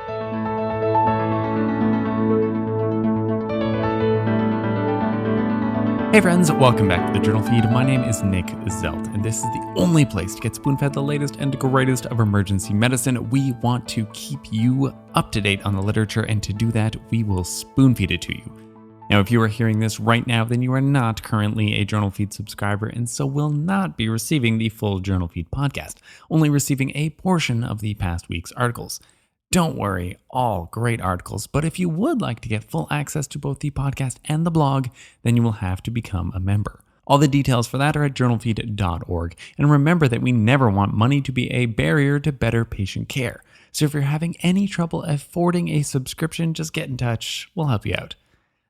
Hey friends, welcome back to the Journal Feed. My name is Nick Zelt, and this is the only place to get spoon-fed the latest and greatest of emergency medicine. We want to keep you up to date on the literature, and to do that, we will spoon-feed it to you. Now, if you are hearing this right now, then you are not currently a Journal Feed subscriber, and so will not be receiving the full Journal Feed podcast, only receiving a portion of the past week's articles. Don't worry, all great articles, but if you would like to get full access to both the podcast and the blog, then you will have to become a member. All the details for that are at journalfeed.org, and remember that we never want money to be a barrier to better patient care. So if you're having any trouble affording a subscription, just get in touch, we'll help you out.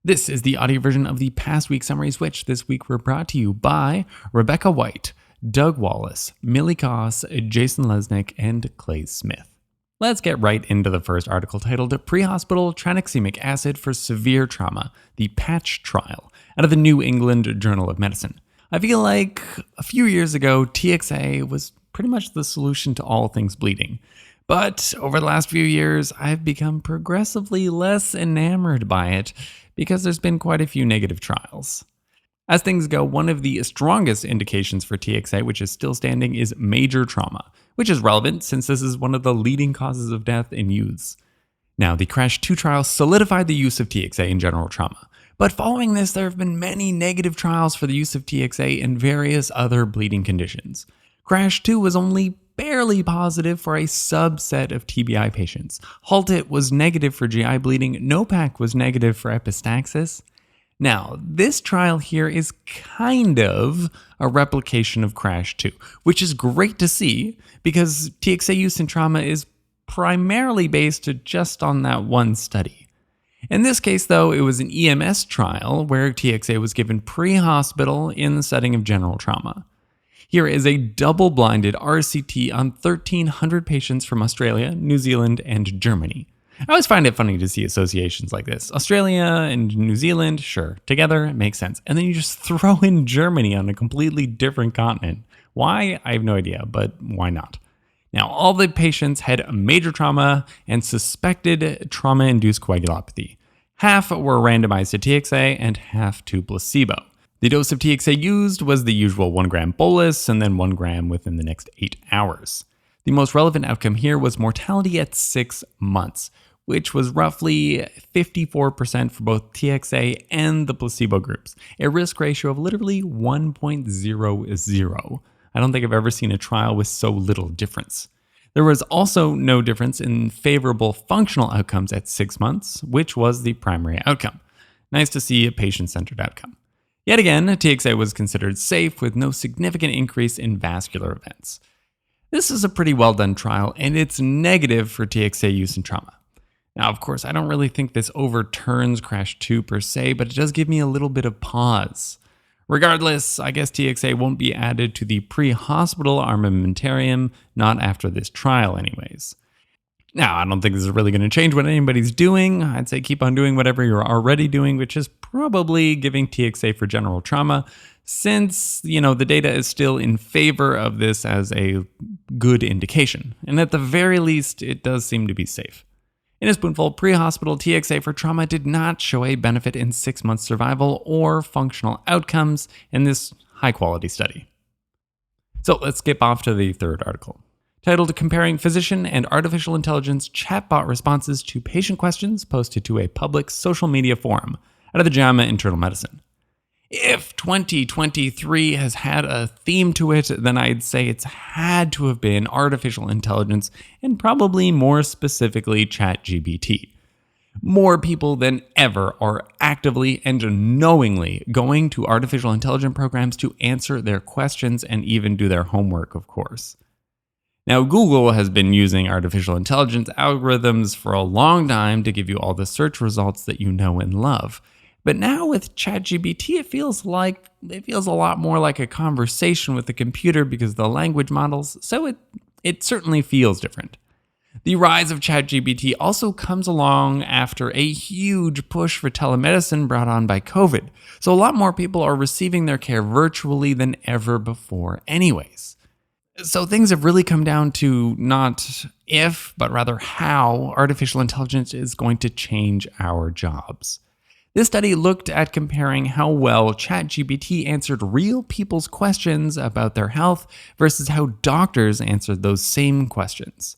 This is the audio version of the past week summaries, which this week were brought to you by Rebecca White, Doug Wallace, Millie Koss, Jason Lesnick, and Clay Smith. Let's get right into the first article titled Prehospital Tranexamic Acid for Severe Trauma, the Patch Trial, out of the New England Journal of Medicine. I feel like a few years ago, TXA was pretty much the solution to all things bleeding. But over the last few years, I've become progressively less enamored by it because there's been quite a few negative trials. As things go, one of the strongest indications for TXA, which is still standing, is major trauma, which is relevant since this is one of the leading causes of death in youths. Now, the CRASH 2 trial solidified the use of TXA in general trauma, but following this, there have been many negative trials for the use of TXA in various other bleeding conditions. CRASH 2 was only barely positive for a subset of TBI patients. HALT-IT was negative for GI bleeding. NOPAC was negative for epistaxis. Now, this trial here is kind of a replication of CRASH 2, which is great to see because TXA use in trauma is primarily based just on that one study. In this case, though, it was an EMS trial where TXA was given pre-hospital in the setting of general trauma. Here is a double-blinded RCT on 1,300 patients from Australia, New Zealand, and Germany. I always find it funny to see associations like this. Australia and New Zealand, sure, together, it makes sense. And then you just throw in Germany on a completely different continent. Why? I have no idea, but why not? Now, all the patients had major trauma and suspected trauma-induced coagulopathy. Half were randomized to TXA and half to placebo. The dose of TXA used was the usual 1 gram bolus and then 1 gram within the next 8 hours. The most relevant outcome here was mortality at 6 months, which was roughly 54% for both TXA and the placebo groups, a risk ratio of literally 1.00. I don't think I've ever seen a trial with so little difference. There was also no difference in favorable functional outcomes at 6 months, which was the primary outcome. Nice to see a patient-centered outcome. Yet again, TXA was considered safe with no significant increase in vascular events. This is a pretty well done trial, and it's negative for TXA use in trauma. Now, of course, I don't really think this overturns CRASH 2 per se, but it does give me a little bit of pause. Regardless, I guess TXA won't be added to the pre-hospital armamentarium, not after this trial anyways. Now, I don't think this is really going to change what anybody's doing. I'd say keep on doing whatever you're already doing, which is probably giving TXA for general trauma, since, the data is still in favor of this as a good indication. And at the very least, it does seem to be safe. In a spoonful, pre-hospital TXA for trauma did not show a benefit in 6 months survival or functional outcomes in this high-quality study. So let's skip off to the third article, titled Comparing Physician and Artificial Intelligence Chatbot Responses to Patient Questions, posted to a public social media forum out of the JAMA Internal Medicine. If 2023 has had a theme to it, then I'd say it's had to have been artificial intelligence, and probably more specifically ChatGPT. More people than ever are actively and knowingly going to artificial intelligence programs to answer their questions and even do their homework, of course. Now, Google has been using artificial intelligence algorithms for a long time to give you all the search results that you know and love. But now with ChatGPT, it feels a lot more like a conversation with the computer because of the language models, so it certainly feels different. The rise of ChatGPT also comes along after a huge push for telemedicine brought on by COVID, so a lot more people are receiving their care virtually than ever before anyways. So things have really come down to not if, but rather how, artificial intelligence is going to change our jobs. This study looked at comparing how well ChatGPT answered real people's questions about their health versus how doctors answered those same questions.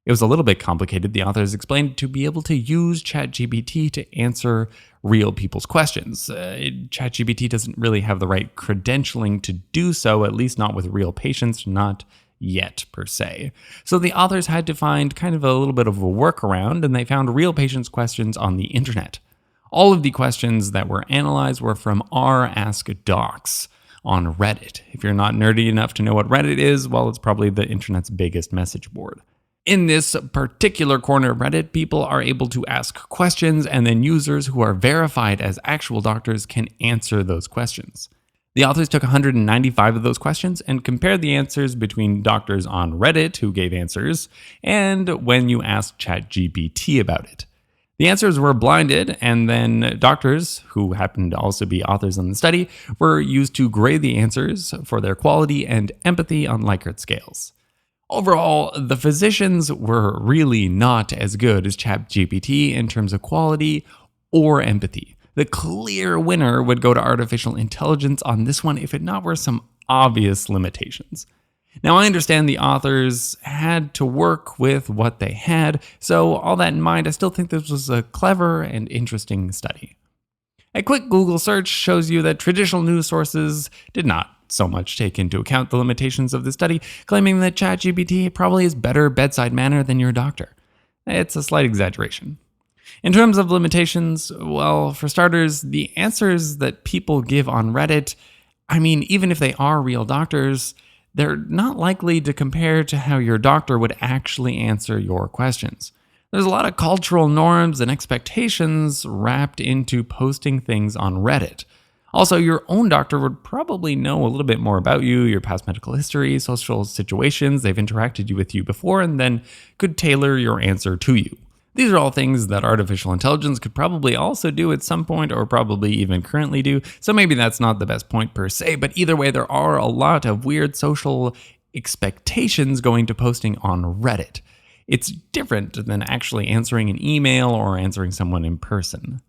It was a little bit complicated, the authors explained, to be able to use ChatGPT to answer real people's questions. ChatGPT doesn't really have the right credentialing to do so, at least not with real patients, not yet per se. So the authors had to find kind of a little bit of a workaround, and they found real patients' questions on the internet. All of the questions that were analyzed were from Ask Docs on Reddit. If you're not nerdy enough to know what Reddit is, well, it's probably the internet's biggest message board. In this particular corner of Reddit, people are able to ask questions, and then users who are verified as actual doctors can answer those questions. The authors took 195 of those questions and compared the answers between doctors on Reddit who gave answers and when you asked ChatGPT about it. The answers were blinded, and then doctors, who happened to also be authors in the study, were used to grade the answers for their quality and empathy on Likert scales. Overall, the physicians were really not as good as ChatGPT in terms of quality or empathy. The clear winner would go to artificial intelligence on this one if it not were some obvious limitations. Now, I understand the authors had to work with what they had, so all that in mind, I still think this was a clever and interesting study. A quick Google search shows you that traditional news sources did not so much take into account the limitations of the study, claiming that ChatGPT probably has better bedside manner than your doctor. It's a slight exaggeration. In terms of limitations, well, for starters, the answers that people give on Reddit, even if they are real doctors, they're not likely to compare to how your doctor would actually answer your questions. There's a lot of cultural norms and expectations wrapped into posting things on Reddit. Also, your own doctor would probably know a little bit more about you, your past medical history, social situations they've interacted with you before, and then could tailor your answer to you. These are all things that artificial intelligence could probably also do at some point, or probably even currently do, so maybe that's not the best point per se, but either way, there are a lot of weird social expectations going to posting on Reddit. It's different than actually answering an email or answering someone in person.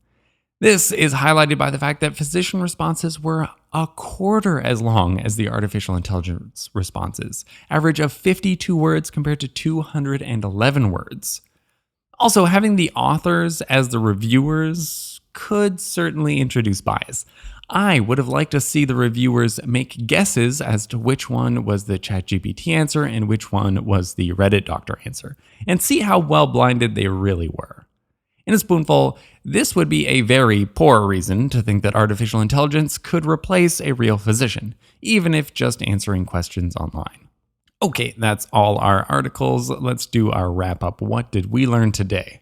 This is highlighted by the fact that physician responses were a quarter as long as the artificial intelligence responses, average of 52 words compared to 211 words. Also, having the authors as the reviewers could certainly introduce bias. I would have liked to see the reviewers make guesses as to which one was the ChatGPT answer and which one was the Reddit doctor answer, and see how well blinded they really were. In a spoonful, this would be a very poor reason to think that artificial intelligence could replace a real physician, even if just answering questions online. Okay, that's all our articles. Let's do our wrap up. What did we learn today?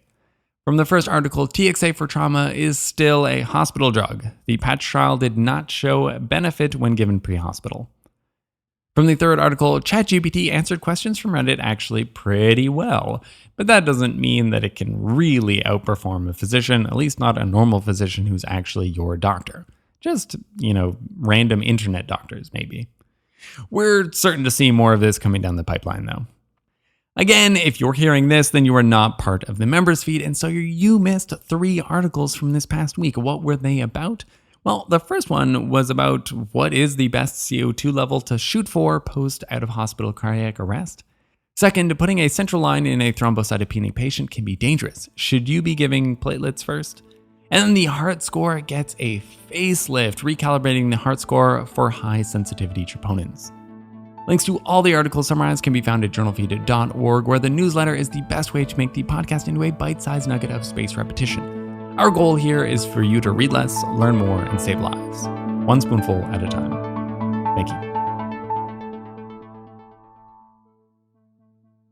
From the first article, TXA for trauma is still a hospital drug. The patch trial did not show benefit when given pre-hospital. From the third article, ChatGPT answered questions from Reddit actually pretty well, but that doesn't mean that it can really outperform a physician, at least not a normal physician who's actually your doctor. Just, random internet doctors, maybe. We're certain to see more of this coming down the pipeline, though. Again, if you're hearing this, then you are not part of the members feed, and so you missed 3 articles from this past week. What were they about? Well, the first one was about what is the best CO2 level to shoot for post out-of-hospital cardiac arrest. Second, putting a central line in a thrombocytopenic patient can be dangerous. Should you be giving platelets first? And then the heart score gets a facelift, recalibrating the heart score for high sensitivity troponins. Links to all the articles summarized can be found at journalfeed.org, where the newsletter is the best way to make the podcast into a bite-sized nugget of spaced repetition. Our goal here is for you to read less, learn more, and save lives. One spoonful at a time. Thank you.